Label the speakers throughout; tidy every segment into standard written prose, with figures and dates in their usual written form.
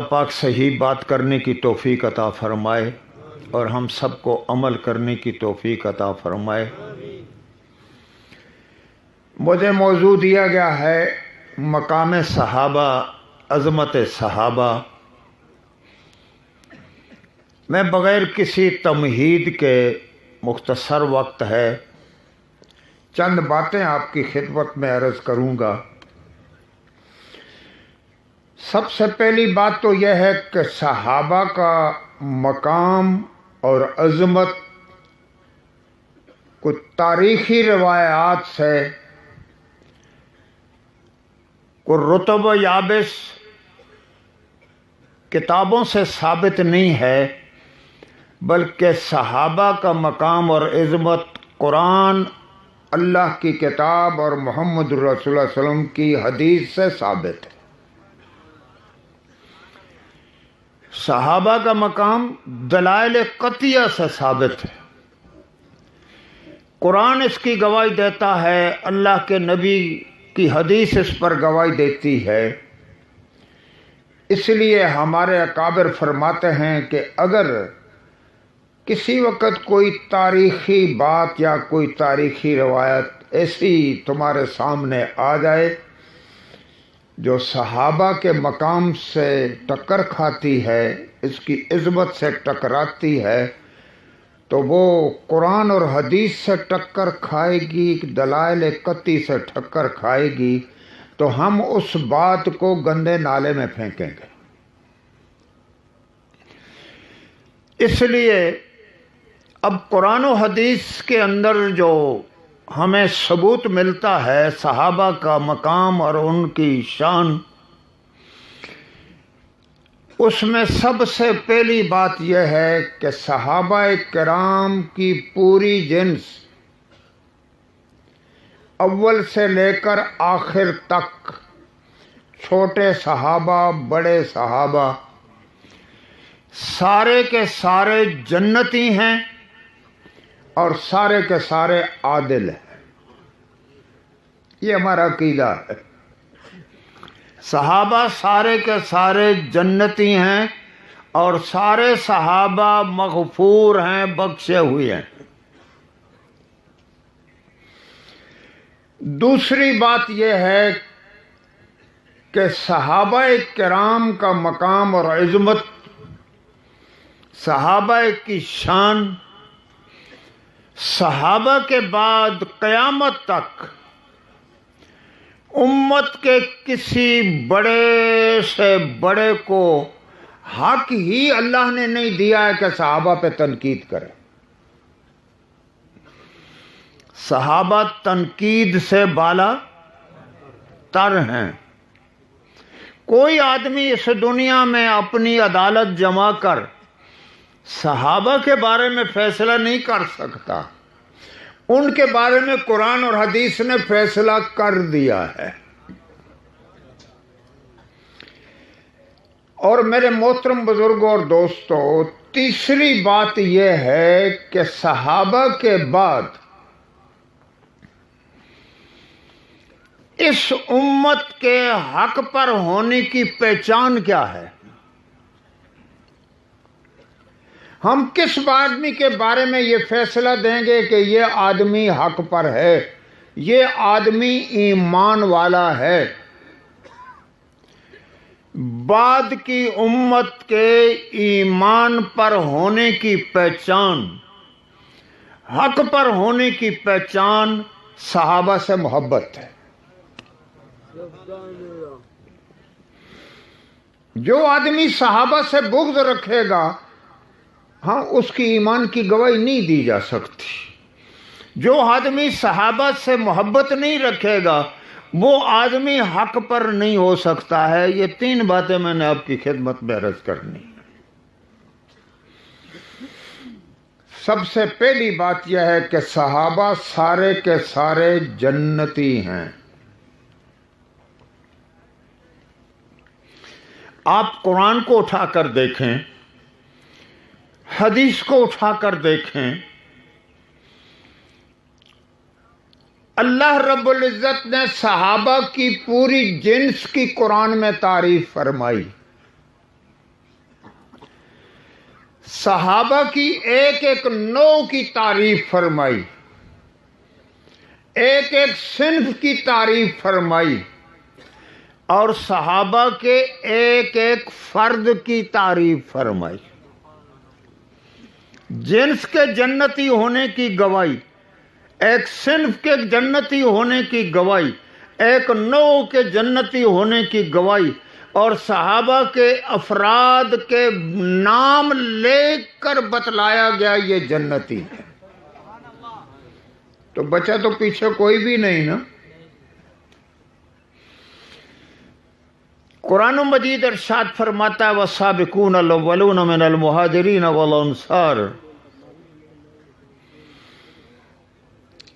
Speaker 1: پاک صحیح بات کرنے کی توفیق عطا فرمائے اور ہم سب کو عمل کرنے کی توفیق عطا فرمائے۔ مجھے موضوع دیا گیا ہے مقام صحابہ، عظمت صحابہ۔ میں بغیر کسی تمہید کے، مختصر وقت ہے، چند باتیں آپ کی خدمت میں عرض کروں گا۔ سب سے پہلی بات تو یہ ہے کہ صحابہ کا مقام اور عظمت کچھ تاریخی روایات سے، کوئی رتب و یابس کتابوں سے ثابت نہیں ہے، بلکہ صحابہ کا مقام اور عظمت قرآن، اللہ کی کتاب اور محمد رسول اللہ صلی اللہ علیہ وسلم کی حدیث سے ثابت ہے۔ صحابہ کا مقام دلائل قطعیہ سے ثابت ہے۔ قرآن اس کی گواہی دیتا ہے، اللہ کے نبی کی حدیث اس پر گواہی دیتی ہے۔ اس لیے ہمارے اکابر فرماتے ہیں کہ اگر کسی وقت کوئی تاریخی بات یا کوئی تاریخی روایت ایسی تمہارے سامنے آ جائے جو صحابہ کے مقام سے ٹکر کھاتی ہے، اس کی عظمت سے ٹکراتی ہے، تو وہ قرآن اور حدیث سے ٹکر کھائے گی، دلائل قطعی سے ٹکر کھائے گی، تو ہم اس بات کو گندے نالے میں پھینکیں گے۔ اس لیے اب قرآن و حدیث کے اندر جو ہمیں ثبوت ملتا ہے صحابہ کا مقام اور ان کی شان، اس میں سب سے پہلی بات یہ ہے کہ صحابہ کرام کی پوری جنس، اول سے لے کر آخر تک، چھوٹے صحابہ، بڑے صحابہ، سارے کے سارے جنتی ہیں اور سارے کے سارے عادل ہیں۔ یہ ہمارا عقیدہ ہے۔ صحابہ سارے کے سارے جنتی ہیں اور سارے صحابہ مغفور ہیں، بخشے ہوئے ہیں۔ دوسری بات یہ ہے کہ صحابہ کرام کا مقام اور عظمت، صحابہ کی شان، صحابہ کے بعد قیامت تک امت کے کسی بڑے سے بڑے کو حق ہی اللہ نے نہیں دیا ہے کہ صحابہ پہ تنقید کرے۔ صحابہ تنقید سے بالا تر ہیں۔ کوئی آدمی اس دنیا میں اپنی عدالت جما کر صحابہ کے بارے میں فیصلہ نہیں کر سکتا، ان کے بارے میں قرآن اور حدیث نے فیصلہ کر دیا ہے۔ اور میرے محترم بزرگوں اور دوستو، تیسری بات یہ ہے کہ صحابہ کے بعد اس امت کے حق پر ہونے کی پہچان کیا ہے؟ ہم کس آدمی کے بارے میں یہ فیصلہ دیں گے کہ یہ آدمی حق پر ہے، یہ آدمی ایمان والا ہے؟ بعد کی امت کے ایمان پر ہونے کی پہچان، حق پر ہونے کی پہچان صحابہ سے محبت ہے۔ جو آدمی صحابہ سے بغض رکھے گا، ہاں، اس کی ایمان کی گواہی نہیں دی جا سکتی۔ جو آدمی صحابہ سے محبت نہیں رکھے گا، وہ آدمی حق پر نہیں ہو سکتا ہے۔ یہ تین باتیں میں نے آپ کی خدمت میں عرض کرنی۔ سب سے پہلی بات یہ ہے کہ صحابہ سارے کے سارے جنتی ہیں۔ آپ قرآن کو اٹھا کر دیکھیں، حدیث کو اٹھا کر دیکھیں، اللہ رب العزت نے صحابہ کی پوری جنس کی قرآن میں تعریف فرمائی۔ صحابہ کی ایک ایک نوع کی تعریف فرمائی، ایک ایک صنف کی تعریف فرمائی، اور صحابہ کے ایک ایک فرد کی تعریف فرمائی۔ جنس کے جنتی ہونے کی گواہی، ایک صنف کے جنتی ہونے کی گواہی، ایک نوع کے جنتی ہونے کی گواہی، اور صحابہ کے افراد کے نام لے کر بتلایا گیا یہ جنتی ہے۔ تو بچا تو پیچھے کوئی بھی نہیں نا۔ قرآن مجید ارشاد فرماتا ہے والسابقون الاولون من المہاجرین والانصار۔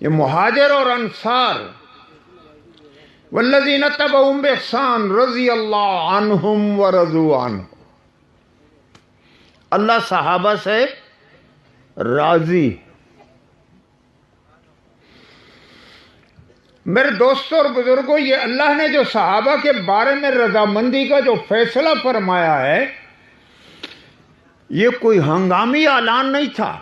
Speaker 1: یہ مہاجر اور انصار، والذین اتبعوہم بإحسان رضی اللہ عنہم ورضوا عنہ، اللہ صحابہ سے راضی۔ میرے دوستوں اور بزرگوں، یہ اللہ نے جو صحابہ کے بارے میں رضامندی کا جو فیصلہ فرمایا ہے، یہ کوئی ہنگامی اعلان نہیں تھا۔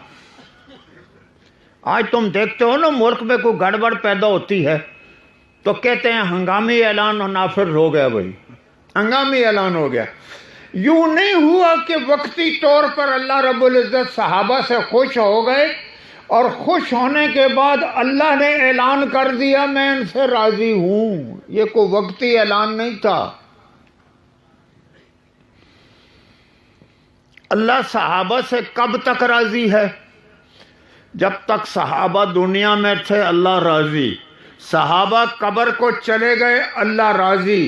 Speaker 1: آج تم دیکھتے ہو نا ملک میں کوئی گڑبڑ پیدا ہوتی ہے تو کہتے ہیں ہنگامی اعلان نافذ ہو گیا، بھائی ہنگامی اعلان ہو گیا۔ یوں نہیں ہوا کہ وقتی طور پر اللہ رب العزت صحابہ سے خوش ہو گئے اور خوش ہونے کے بعد اللہ نے اعلان کر دیا میں ان سے راضی ہوں۔ یہ کوئی وقتی اعلان نہیں تھا۔ اللہ صحابہ سے کب تک راضی ہے؟ جب تک صحابہ دنیا میں تھے اللہ راضی، صحابہ قبر کو چلے گئے اللہ راضی،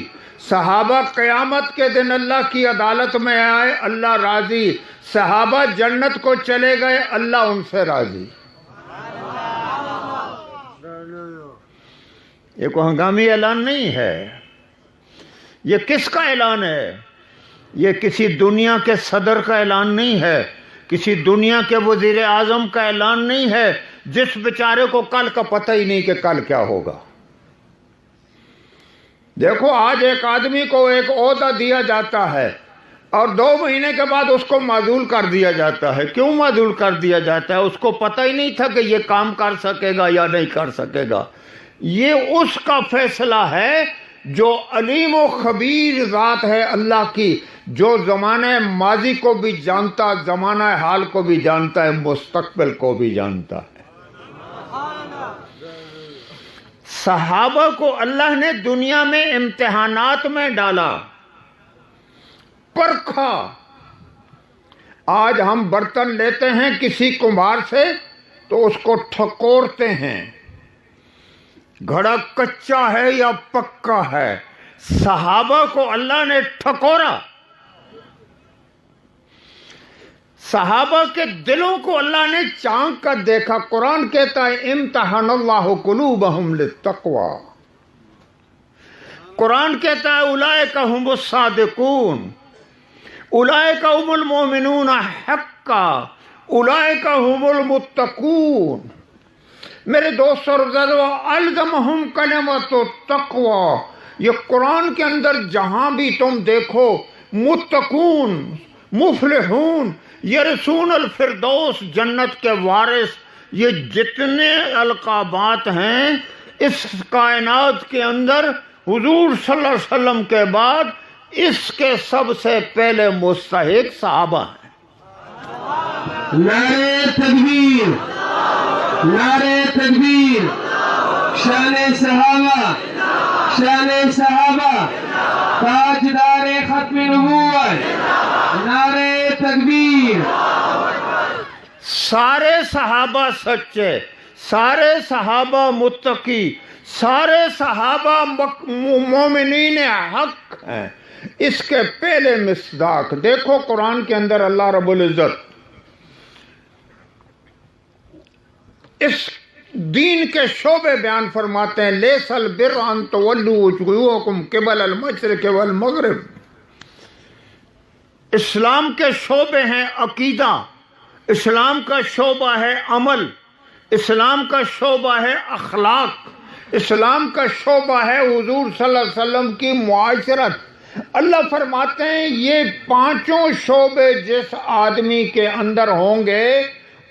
Speaker 1: صحابہ قیامت کے دن اللہ کی عدالت میں آئے اللہ راضی، صحابہ جنت کو چلے گئے اللہ ان سے راضی۔ یہ کوئی ہنگامی اعلان نہیں ہے۔ یہ کس کا اعلان ہے؟ یہ کسی دنیا کے صدر کا اعلان نہیں ہے، کسی دنیا کے وزیر اعظم کا اعلان نہیں ہے جس بیچارے کو کل کا پتہ ہی نہیں کہ کل کیا ہوگا۔ دیکھو آج ایک آدمی کو ایک عہدہ دیا جاتا ہے اور 2 مہینے کے بعد اس کو معزول کر دیا جاتا ہے۔ کیوں معزول کر دیا جاتا ہے؟ اس کو پتہ ہی نہیں تھا کہ یہ کام کر سکے گا یا نہیں کر سکے گا۔ یہ اس کا فیصلہ ہے جو علیم و خبیر ذات ہے اللہ کی، جو زمانہ ماضی کو بھی جانتا، زمانہ حال کو بھی جانتا ہے، مستقبل کو بھی جانتا ہے۔ صحابہ کو اللہ نے دنیا میں امتحانات میں ڈالا، پرکھا۔ آج ہم برتن لیتے ہیں کسی کمبار سے تو اس کو ٹھکورتے ہیں، گھڑا کچا ہے یا پکا ہے۔ صحابہ کو اللہ نے ٹھکورا، صحابہ کے دلوں کو اللہ نے چانک کر دیکھا۔ قرآن کہتا ہے امتحن اللہ قلوبہم للتقوی، قرآن کہتا ہے اولئک ھم الصادقون، اولئک ھم المؤمنون حقا، اولئک ھم المتقون۔ میرے دوستوں اور بزرگوں، الزمہم کلمۃ التقوی، یہ قرآن کے اندر جہاں بھی تم دیکھو متقون، مفلحون، یرثون الفردوس، جنت کے وارث، یہ جتنے القابات ہیں اس کائنات کے اندر حضور صلی اللہ علیہ وسلم کے بعد اس کے سب سے پہلے مستحق صحابہ ہیں۔
Speaker 2: نعرہ تکبیر، نعرہ تکبیر، شان صحابہ، شان صحابہ، تاجدار ختم نبوت، نعرہ تکبیر۔
Speaker 1: سارے صحابہ سچے، سارے صحابہ متقی، سارے صحابہ مومنین حق ہیں۔ اس کے پہلے مصداق دیکھو قرآن کے اندر اللہ رب العزت اس دین کے شعبے بیان فرماتے ہیں، لیس البر ان تولوا وجوہکم قبل المشرق والمغرب۔ اسلام کے شعبے ہیں عقیدہ، اسلام کا شعبہ ہے عمل، اسلام کا شعبہ ہے اخلاق، اسلام کا شعبہ ہے حضور صلی اللہ علیہ وسلم کی معاشرت، اللہ فرماتے ہیں یہ پانچوں شعبے جس آدمی کے اندر ہوں گے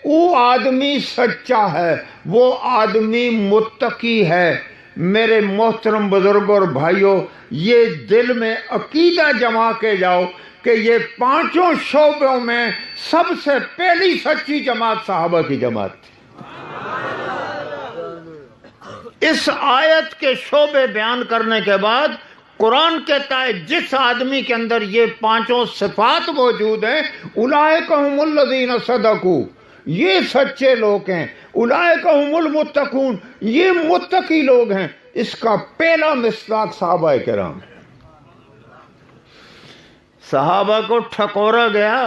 Speaker 1: وہ آدمی سچا ہے، وہ آدمی متقی ہے۔ میرے محترم بزرگوں اور بھائیوں، یہ دل میں عقیدہ جما کے جاؤ کہ یہ پانچوں شعبوں میں سب سے پہلی سچی جماعت صحابہ کی جماعت تھی۔ اس آیت کے شعبے بیان کرنے کے بعد قرآن کہتا ہے جس آدمی کے اندر یہ پانچوں صفات موجود ہیں، اولئک هم الذین صدقوا، یہ سچے لوگ ہیں، اولئک هم المتقون، یہ متقی لوگ ہیں۔ اس کا پہلا مصداق صحابہ کرام ہے۔ صحابہ کو ٹھکورا گیا،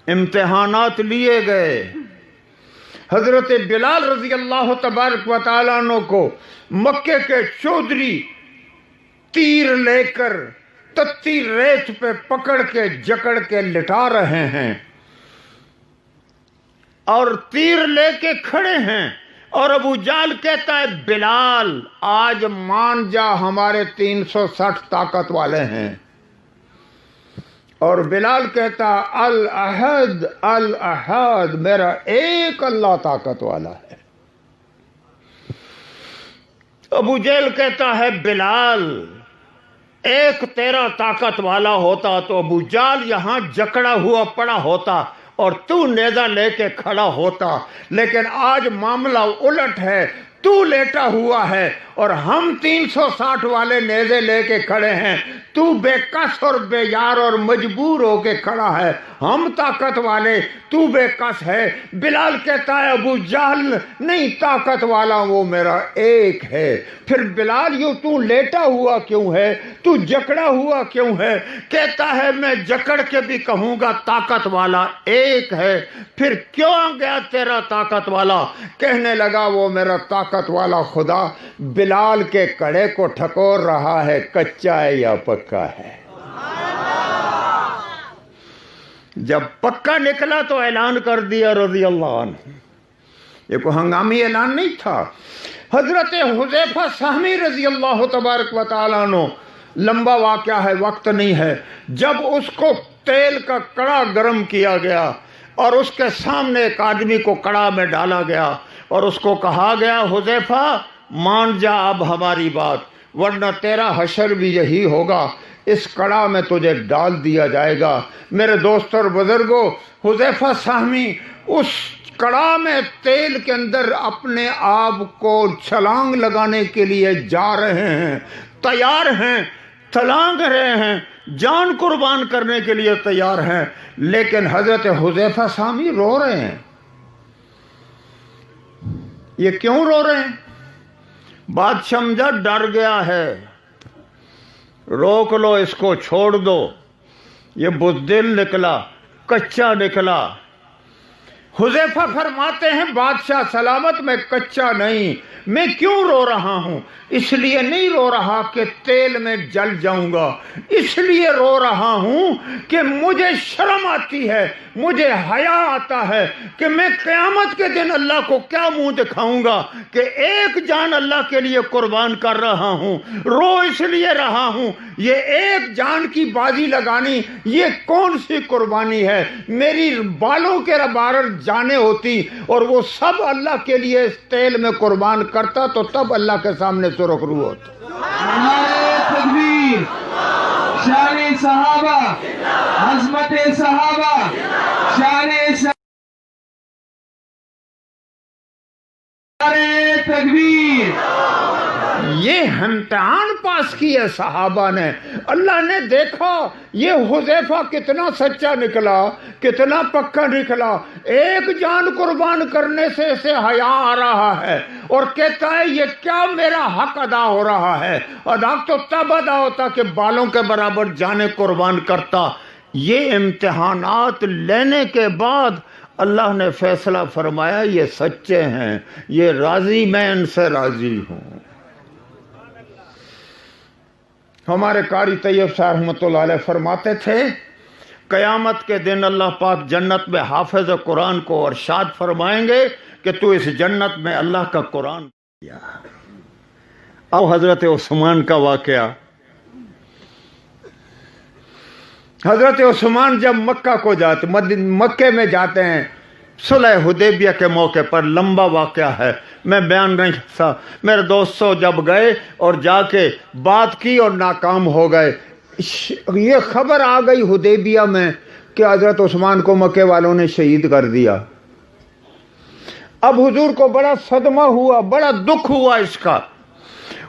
Speaker 1: امتحانات لیے گئے۔ حضرت بلال رضی اللہ تبارک و تعالیٰ عنہ کو مکے کے چودھری تیر لے کر تتی ریت پہ پکڑ کے جکڑ کے لٹا رہے ہیں اور تیر لے کے کھڑے ہیں، اور ابو جہل کہتا ہے بلال آج مان جا ہمارے 360 طاقت والے ہیں، اور بلال کہتا الاحد الاحد، میرا ایک اللہ طاقت والا ہے۔ ابو جہل کہتا ہے بلال ایک تیرا طاقت والا ہوتا تو ابو جہل یہاں جکڑا ہوا پڑا ہوتا اور تو نیزہ لے کے کھڑا ہوتا، لیکن آج معاملہ الٹ ہے، تو لیٹا ہوا ہے اور ہم 360 والے نیزے لے کے کھڑے ہیں، تو بے کس اور بے یار اور مجبور ہو کے کھڑا ہے، ہم طاقت والے، تو بے کس ہے۔ بلال کہتا ہے ابو جہل نہیں، طاقت والا وہ میرا ایک ہے۔ پھر بلال یوں تو لیٹا ہوا کیوں ہے، تو جکڑا ہوا کیوں ہے؟ کہتا ہے میں جکڑ کے بھی کہوں گا طاقت والا ایک ہے۔ پھر کیوں آ گیا تیرا طاقت والا؟ کہنے لگا وہ میرا طاقت والا خدا بلال کے کڑے کو ٹھکور رہا ہے، کچا ہے یا پکا ہے۔ جب پکا نکلا تو اعلان کر دیا رضی اللہ عنہ۔ یہ کوئی ہنگامی اعلان نہیں تھا۔ حضرت حذیفہ سہمی رضی اللہ تبارک و تعالیٰ عنہ، لمبا واقعہ ہے، وقت نہیں ہے، جب اس کو تیل کا کڑا گرم کیا گیا اور اس کے سامنے ایک آدمی کو کڑا میں ڈالا گیا اور اس کو کہا گیا حذیفہ مان جا اب ہماری بات، ورنہ تیرا حشر بھی یہی ہوگا، اس کڑا میں تجھے ڈال دیا جائے گا۔ میرے دوستوں اور بزرگوں، حذیفہ سہمی اس کڑا میں تیل کے اندر اپنے آپ کو چھلانگ لگانے کے لیے جا رہے ہیں، تیار ہیں، چھلانگ رہے ہیں، جان قربان کرنے کے لیے تیار ہیں، لیکن حضرت حذیفہ سہمی رو رہے ہیں۔ یہ کیوں رو رہے ہیں؟ بات سمجھا، ڈر گیا ہے، روک لو اس کو، چھوڑ دو، یہ بزدل نکلا، کچا نکلا۔ حذیفہ فرماتے ہیں بادشاہ سلامت میں کچا نہیں، میں کیوں رو رہا ہوں؟ اس لیے نہیں رو رہا کہ تیل میں جل جاؤں گا، اس لیے رو رہا ہوں کہ مجھے شرم آتی ہے، مجھے حیا آتا ہے کہ میں قیامت کے دن اللہ کو کیا منہ دکھاؤں گا کہ ایک جان اللہ کے لیے قربان کر رہا ہوں۔ رو اس لیے رہا ہوں، یہ ایک جان کی بازی لگانی یہ کون سی قربانی ہے؟ میری بالوں کے بارر جانیں ہوتی اور وہ سب اللہ کے لیے اس تیل میں قربان کرتا تو تب اللہ کے سامنے سرخ رو ہوتا۔
Speaker 2: نعرہ تکبیر، شان صحابہ، عظمت صحابہ، شان نعرہ تکبیر۔
Speaker 1: یہ امتحان پاس کیا صحابہ نے، اللہ نے دیکھا یہ حذیفہ کتنا سچا نکلا، کتنا پکا نکلا، ایک جان قربان کرنے سے اسے حیا آ رہا ہے اور کہتا ہے یہ کیا میرا حق ادا ہو رہا ہے۔ ادا تو تب ادا ہوتا کہ بالوں کے برابر جانیں قربان کرتا۔ یہ امتحانات لینے کے بعد اللہ نے فیصلہ فرمایا یہ سچے ہیں، یہ راضی، میں ان سے راضی ہوں۔ ہمارے قاری طیب صاحب رحمۃ اللہ علیہ فرماتے تھے قیامت کے دن اللہ پاک جنت میں حافظ قرآن کو ارشاد فرمائیں گے کہ تو اس جنت میں اللہ کا قرآن کیا۔ اب حضرت عثمان کا واقعہ، حضرت عثمان جب مکے میں جاتے ہیں صلح حدیبیہ کے موقع پر، لمبا واقعہ ہے، میں بیان نہیں کرتا، میرے دوستوں جب گئے اور جا کے بات کی اور ناکام ہو گئے، یہ خبر آ گئی حدیبیہ میں کہ حضرت عثمان کو مکے والوں نے شہید کر دیا۔ اب حضور کو بڑا صدمہ ہوا، بڑا دکھ ہوا اس کا۔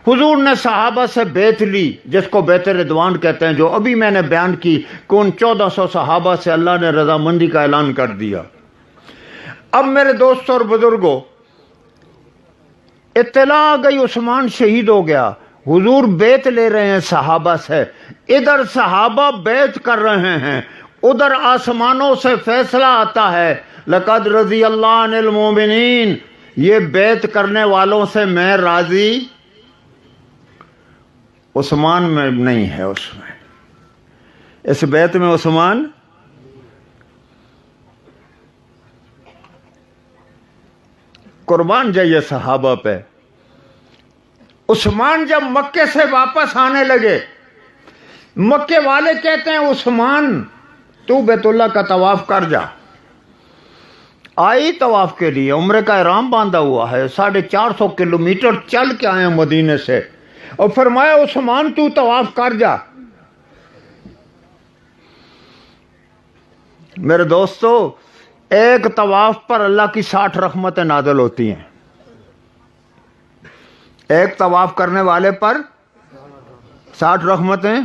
Speaker 1: حضور نے صحابہ سے بیعت لی، جس کو بیعت رضوان کہتے ہیں، جو ابھی میں نے بیان کی کہ ان 1400 صحابہ سے اللہ نے رضامندی کا اعلان کر دیا۔ اب میرے دوستوں اور بزرگوں، اطلاع آ گئی عثمان شہید ہو گیا، حضور بیعت لے رہے ہیں صحابہ سے، ادھر صحابہ بیعت کر رہے ہیں، ادھر آسمانوں سے فیصلہ آتا ہے، لقد رضی اللہ عن المومنین، یہ بیعت کرنے والوں سے میں راضی۔ عثمان میں نہیں ہے، اس بیعت میں عثمان قربان جائیے صحابہ پہ۔ عثمان جب مکے سے واپس آنے لگے، مکے والے کہتے ہیں عثمان تو بیت اللہ کا طواف کر جا۔ آئی طواف کے لیے، عمرے کا احرام باندھا ہوا ہے، 450 کلومیٹر چل کے آئے مدینے سے، اور فرمایا عثمان تو طواف کر جا۔ میرے دوستو، ایک طواف پر اللہ کی 60 رحمتیں نازل ہوتی ہیں، ایک طواف کرنے والے پر 60 رحمتیں۔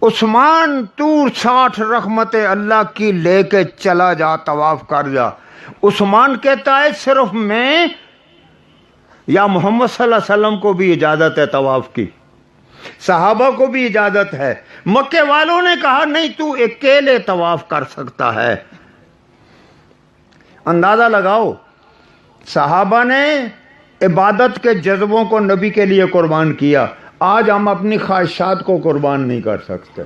Speaker 1: عثمان تو 60 رحمتیں اللہ کی لے کے چلا جا، طواف کر جا۔ عثمان کہتا ہے صرف میں یا محمد صلی اللہ علیہ وسلم کو بھی اجازت ہے طواف کی، صحابہ کو بھی اجازت ہے۔ مکے والوں نے کہا نہیں تو اکیلے طواف کر سکتا ہے۔ اندازہ لگاؤ، صحابہ نے عبادت کے جذبوں کو نبی کے لیے قربان کیا، آج ہم اپنی خواہشات کو قربان نہیں کر سکتے۔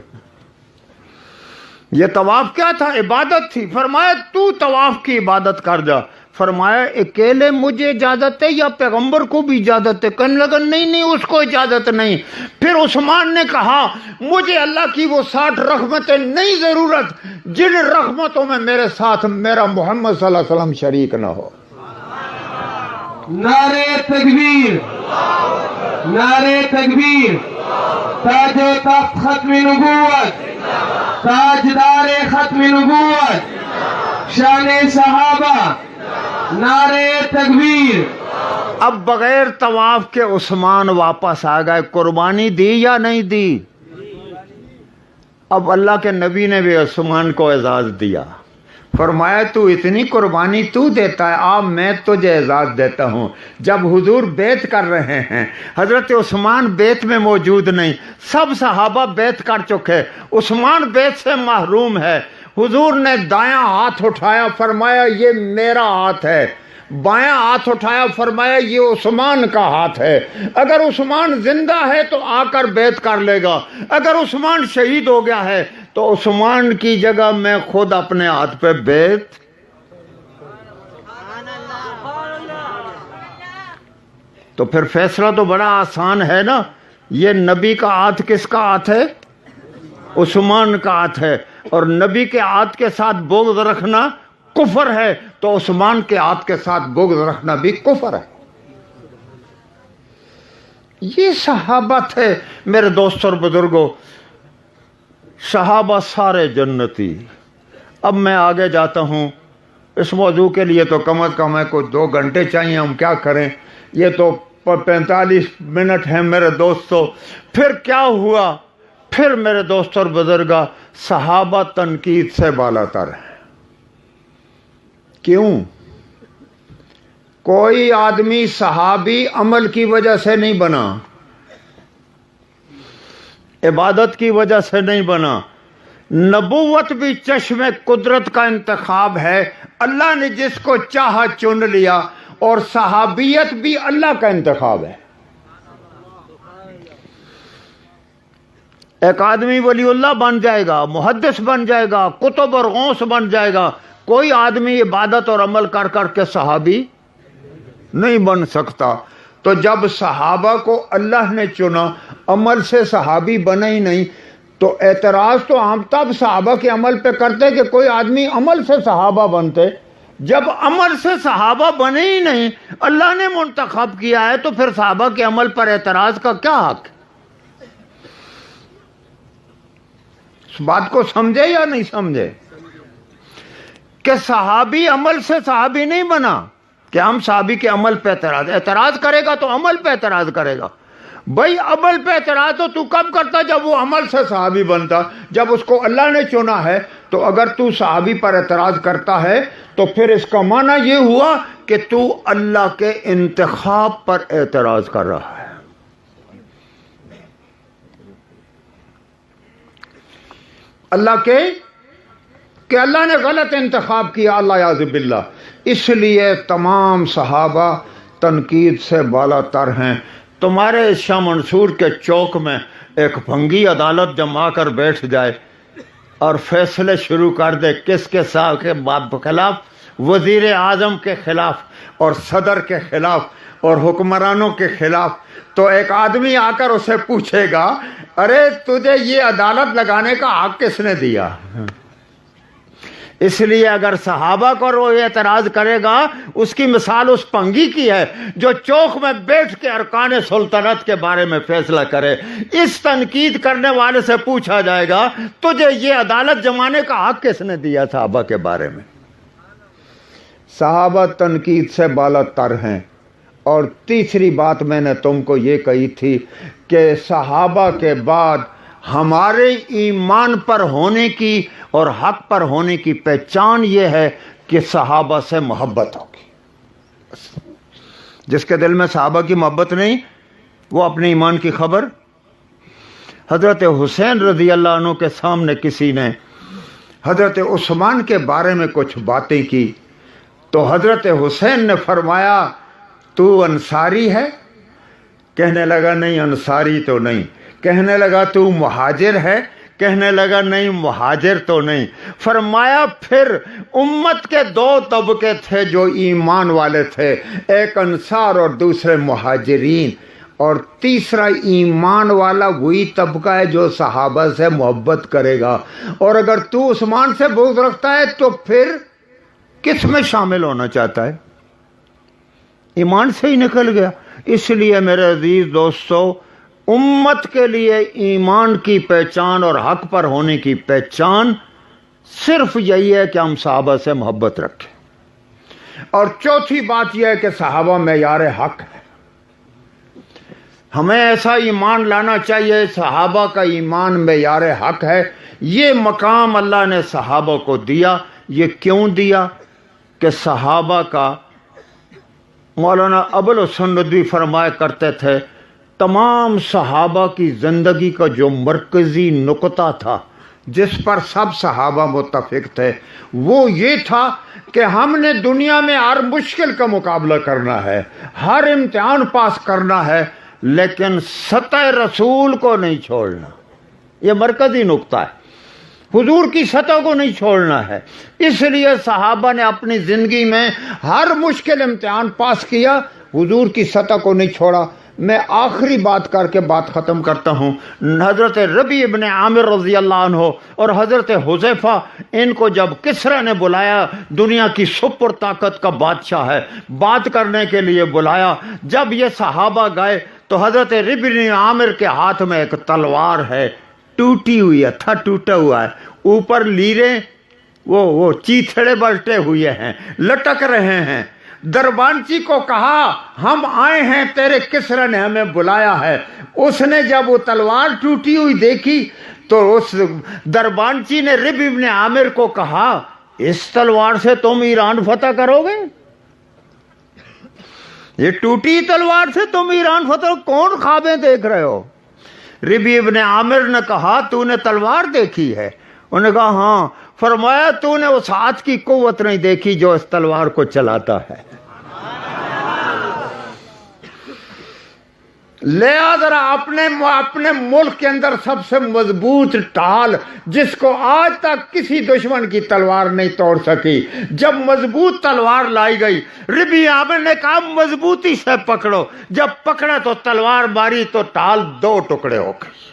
Speaker 1: یہ طواف کیا تھا؟ عبادت تھی۔ فرمایا تو طواف کی عبادت کر جا۔ فرمایا اکیلے مجھے اجازت ہے یا پیغمبر کو بھی اجازت ہے؟ کہنے لگا نہیں اس کو اجازت نہیں۔ پھر عثمان نے کہا مجھے اللہ کی وہ 60 رحمتیں نہیں ضرورت جن رحمتوں میں میرے ساتھ میرا محمد صلی اللہ علیہ وسلم شریک نہ ہو۔
Speaker 2: نعرے تکبیر، نعرے تکبیر، تاج و تخت ختم نبوت، تاجدار ختم نبوت، شان صحابہ، نعرے تکبیر۔
Speaker 1: اب بغیر طواف کے عثمان واپس آ گئے، قربانی دی یا نہیں دی؟ اب اللہ کے نبی نے بھی عثمان کو اعزاز دیا، فرمایا تو اتنی قربانی تو دیتا ہے، اب میں تجھے اعزاز دیتا ہوں۔ جب حضور بیعت کر رہے ہیں، حضرت عثمان بیعت میں موجود نہیں، سب صحابہ بیعت کر چکے، عثمان بیعت سے محروم ہے۔ حضور نے دایاں ہاتھ اٹھایا، فرمایا یہ میرا ہاتھ ہے، بایاں ہاتھ اٹھایا، فرمایا یہ عثمان کا ہاتھ ہے، اگر عثمان زندہ ہے تو آ کر بیعت کر لے گا، اگر عثمان شہید ہو گیا ہے تو عثمان کی جگہ میں خود اپنے ہاتھ پہ بیعت۔ تو پھر فیصلہ تو بڑا آسان ہے نا، یہ نبی کا ہاتھ کس کا ہاتھ ہے؟ عثمان کا ہاتھ ہے، اور نبی کے ہاتھ کے ساتھ بغض رکھنا کفر ہے، تو عثمان کے ہاتھ کے ساتھ بغض رکھنا بھی کفر ہے۔ یہ صحابہ تھے میرے دوستوں اور بزرگوں، صحابہ سارے جنتی۔ اب میں آگے جاتا ہوں، اس موضوع کے لیے تو کم از کم ہے کوئی 2 گھنٹے چاہیے، ہم کیا کریں، یہ تو 45 منٹ ہیں میرے دوستوں۔ پھر کیا ہوا؟ پھر میرے دوست اور بزرگا، صحابہ تنقید سے بالا تر ہیں۔ کیوں؟ کوئی آدمی صحابی عمل کی وجہ سے نہیں بنا، عبادت کی وجہ سے نہیں بنا۔ نبوت بھی چشم قدرت کا انتخاب ہے، اللہ نے جس کو چاہا چن لیا، اور صحابیت بھی اللہ کا انتخاب ہے۔ ایک آدمی ولی اللہ بن جائے گا، محدث بن جائے گا، کتب اور غوث بن جائے گا، کوئی آدمی عبادت اور عمل کر کر کے صحابی نہیں بن سکتا۔ تو جب صحابہ کو اللہ نے چنا، عمل سے صحابی بنے ہی نہیں، تو اعتراض تو ہم تب صحابہ کے عمل پہ کرتے کہ کوئی آدمی عمل سے صحابہ بنتے، جب عمل سے صحابہ بنے ہی نہیں، اللہ نے منتخب کیا ہے، تو پھر صحابہ کے عمل پر اعتراض کا کیا حق؟ اس بات کو سمجھے یا نہیں سمجھے کہ صحابی عمل سے صحابی نہیں بنا کہ ہم صحابی کے عمل پہ اعتراض کرے گا تو عمل پہ اعتراض کرے گا۔ بھائی عمل پہ اعتراض تو کب کرتا؟ جب وہ عمل سے صحابی بنتا، جب اس کو اللہ نے چنا ہے۔ تو اگر تو صحابی پر اعتراض کرتا ہے تو پھر اس کا معنی یہ ہوا کہ تو اللہ کے انتخاب پر اعتراض کر رہا ہے۔ اللہ کے کہ اللہ نے غلط انتخاب کیا، اللہ یعوذ باللہ۔ اس لیے تمام صحابہ تنقید سے بالا تر ہیں۔ تمہارے شاہ منصور کے چوک میں ایک بھنگی عدالت جما کر بیٹھ جائے اور فیصلے شروع کر دے کس کے خلاف، وزیر اعظم کے خلاف اور صدر کے خلاف اور حکمرانوں کے خلاف، تو ایک آدمی آ کر اسے پوچھے گا ارے تجھے یہ عدالت لگانے کا حق کس نے دیا؟ اس لیے اگر صحابہ کو وہ اعتراض کرے گا، اس کی مثال اس پنگی کی ہے جو چوک میں بیٹھ کے ارکان سلطنت کے بارے میں فیصلہ کرے۔ اس تنقید کرنے والے سے پوچھا جائے گا تجھے یہ عدالت جمانے کا حق کس نے دیا صحابہ کے بارے میں؟ صحابہ تنقید سے بالا تر ہیں۔ اور تیسری بات میں نے تم کو یہ کہی تھی کہ صحابہ کے بعد ہمارے ایمان پر ہونے کی اور حق پر ہونے کی پہچان یہ ہے کہ صحابہ سے محبت ہوگی۔ جس کے دل میں صحابہ کی محبت نہیں، وہ اپنے ایمان کی خبر۔ حضرت حسین رضی اللہ عنہ کے سامنے کسی نے حضرت عثمان کے بارے میں کچھ باتیں کی تو حضرت حسین نے فرمایا تو انصاری ہے؟ کہنے لگا نہیں انصاری تو نہیں۔ کہنے لگا تو مہاجر ہے؟ کہنے لگا نہیں مہاجر تو نہیں۔ فرمایا پھر امت کے دو طبقے تھے جو ایمان والے تھے، ایک انصار اور دوسرے مہاجرین، اور تیسرا ایمان والا وہی طبقہ ہے جو صحابہ سے محبت کرے گا۔ اور اگر تو عثمان سے بغض رکھتا ہے تو پھر کس میں شامل ہونا چاہتا ہے؟ ایمان سے ہی نکل گیا۔ اس لیے میرے عزیز دوستو، امت کے لیے ایمان کی پہچان اور حق پر ہونے کی پہچان صرف یہی ہے کہ ہم صحابہ سے محبت رکھیں۔ اور چوتھی بات یہ ہے کہ صحابہ معیار حق ہے۔ ہمیں ایسا ایمان لانا چاہیے، صحابہ کا ایمان معیار حق ہے۔ یہ مقام اللہ نے صحابہ کو دیا۔ یہ کیوں دیا؟ کہ صحابہ کا مولانا ابوالحسن ندوی فرمایا کرتے تھے تمام صحابہ کی زندگی کا جو مرکزی نقطہ تھا جس پر سب صحابہ متفق تھے وہ یہ تھا کہ ہم نے دنیا میں ہر مشکل کا مقابلہ کرنا ہے، ہر امتحان پاس کرنا ہے، لیکن سطح رسول کو نہیں چھوڑنا۔ یہ مرکزی نقطہ ہے، حضور کی سطح کو نہیں چھوڑنا ہے۔ اس لیے صحابہ نے اپنی زندگی میں ہر مشکل امتحان پاس کیا، حضور کی سطح کو نہیں چھوڑا۔ میں آخری بات کر کے بات ختم کرتا ہوں۔ حضرت ربیع ابن عامر رضی اللہ عنہ اور حضرت حذیفہ، ان کو جب کسریٰ نے بلایا، دنیا کی سپر طاقت کا بادشاہ ہے، بات کرنے کے لیے بلایا، جب یہ صحابہ گئے تو حضرت ربیع بن عامر کے ہاتھ میں ایک تلوار ہے، ٹوٹی ہوئی ہے، تھا ٹوٹا ہوا ہے، اوپر لیریں وہ چیتھڑے بلٹے ہوئے ہیں، لٹک رہے ہیں۔ دربانچی کو کہا ہم آئے ہیں، تیرے کسریٰ نے ہمیں بلایا ہے۔ اس نے جب وہ تلوار ٹوٹی ہوئی دیکھی تو اس دربانچی نے ربیع بن عامر کو کہا اس تلوار سے تم ایران فتح کرو گے؟ یہ ٹوٹی تلوار سے تم ایران فتح؟ کون خوابیں دیکھ رہے ہو؟ ربیع بن عامر نے کہا تو نے تلوار دیکھی ہے؟ انہوں نے کہا ہاں۔ فرمایا تو نے اس ہاتھ کی قوت نہیں دیکھی جو اس تلوار کو چلاتا ہے۔ لہذا اپنے ملک کے اندر سب سے مضبوط ڈھال جس کو آج تک کسی دشمن کی تلوار نہیں توڑ سکی، جب مضبوط تلوار لائی گئی، ربیع عامر نے کہا مضبوطی سے پکڑو۔ جب پکڑا تو تلوار ماری تو ڈھال دو ٹکڑے ہو گئی۔